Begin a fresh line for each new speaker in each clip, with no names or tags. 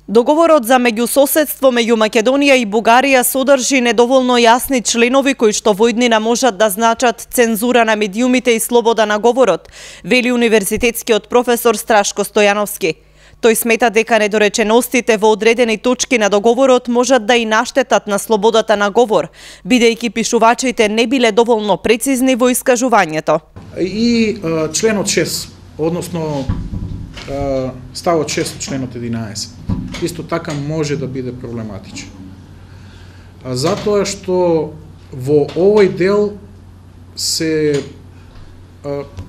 Договорот за меѓусоседство меѓу Македонија и Бугарија содржи недоволно јасни членови кои што во иднина можат да значат цензура на медиумите и слобода на говорот, вели универзитетскиот професор Страшко Стојановски. Тој смета дека недореченостите во одредени точки на договорот можат да и наштетат на слободата на говор, бидејќи пишувачите не биле доволно прецизни во искажувањето.
И членот 6, односно ставот 6 од членот 11, исто така може да биде проблематичен. Затоа што во овој дел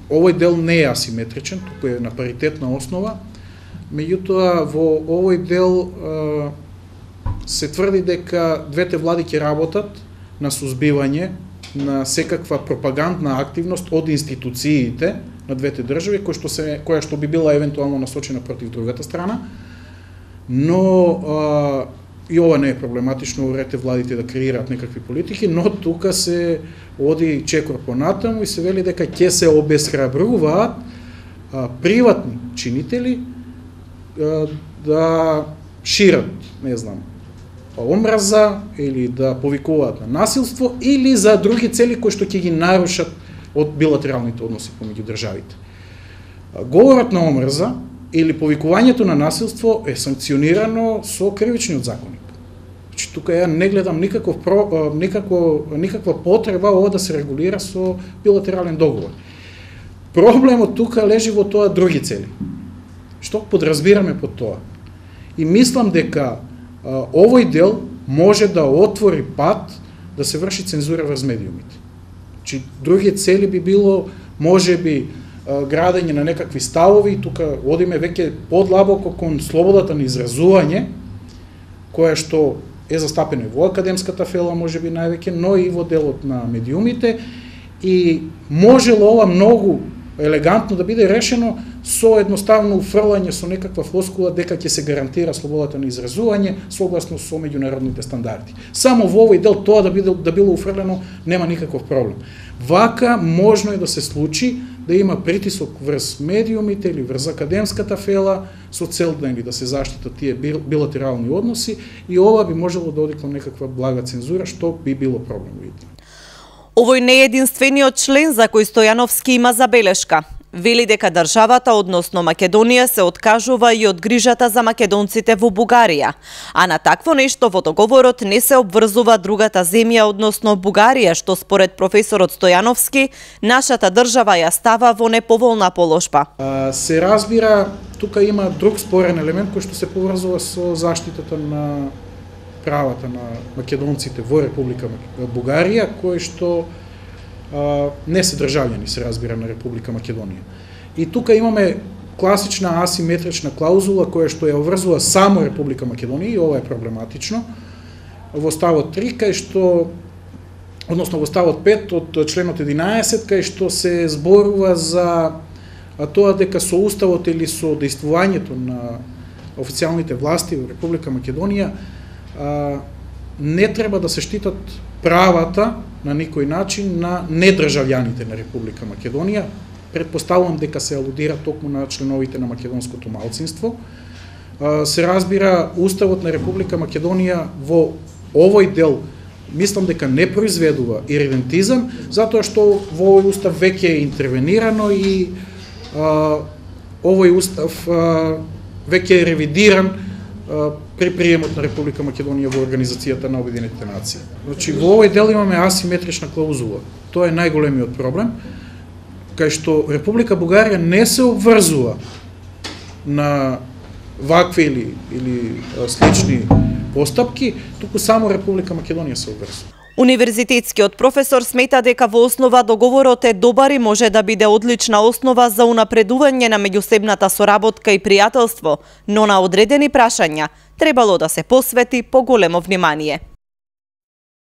овој дел не е асиметричен, туку е на паритетна основа, меѓутоа во овој дел се тврди дека двете влади ќе работат на сузбивање на секаква пропагандна активност од институциите на двете држави, која што би била евентуално насочена против другата страна, но и ова не е проблематично, урете владите да креираат некакви политики, но тука се оди чекор понатаму и се вели дека ќе се обесхрабруваат приватни чинители да шират, не знам, омраза или да повикуваат на насилство или за други цели кои што ќе ги нарушат од билатералните односи помеѓу државите. Говорот на омрза или повикувањето на насилство е санкционирано со кривичниот законник. Значи, тука ја не гледам никаква потреба ова да се регулира со билатерален договор. Проблемот тука лежи во тоа други цели. Што подразбираме под тоа? И мислам дека овој дел може да отвори пат да се врши цензура врз медиумите. Значи, други цели би било, можеби, градење на некакви ставови, и тука одиме веќе подлабоко кон слободата на изразување, која што е застапено и во академската фела, можеби највеќе, но и во делот на медиумите, и можело ова многу елегантно да биде решено со едноставно уфрлање со некаква флоскула дека ќе се гарантира слободата на изразување согласно со меѓународните стандарди. Само во овој дел тоа да било уфрлено нема никаков проблем. Вака можно е да се случи да има притисок врз медиумите или врз академската фела со цел да се заштитат тие билатерални односи, и ова би можело да оди кон некаква блага цензура, што би било проблем.
Овој не е единствениот член за кој Стојановски има забелешка. Вели дека државата, односно Македонија, се откажува и од грижата за македонците во Бугарија, а на такво нешто во договорот не се обврзува другата земја, односно Бугарија, што според професорот Стојановски, нашата држава ја става во неповолна положба.
Се разбира, тука има друг спорен елемент кој што се поврзува со заштитата на правата на македонците во Република Бугарија, кои што не се државјани, се разбира, на Република Македонија. И тука имаме класична асиметрична клаузула која што ја обврзува само Република Македонија, и ова е проблематично. Во ставот 3, кај што, односно во ставот 5 од членот 11, кај што се зборува за тоа дека со уставот или со дејствувањето на официјалните власти во Република Македонија не треба да се штитат правата на никој начин на недржавјаните на Република Македонија. Предпоставувам дека се алудира токму на членовите на македонското малцинство. Се разбира, уставот на Република Македонија во овој дел мислам дека не произведува иридентизам, затоа што во овој устав веќе е интервенирано и овој устав веќе е ревидиран при приемот на Република Македонија во Организацијата на Обединетите нации. Значи, во овој дел имаме асиметрична клаузула. Тоа е најголемиот проблем, кај што Република Бугарија не се обврзува на вакви или слични постапки, туку само Република Македонија се обврзува.
Универзитетскиот професор смета дека во основа договорот е добар и може да биде одлична основа за унапредување на меѓусебната соработка и пријателство, но на одредени прашања требало да се посвети поголемо внимание.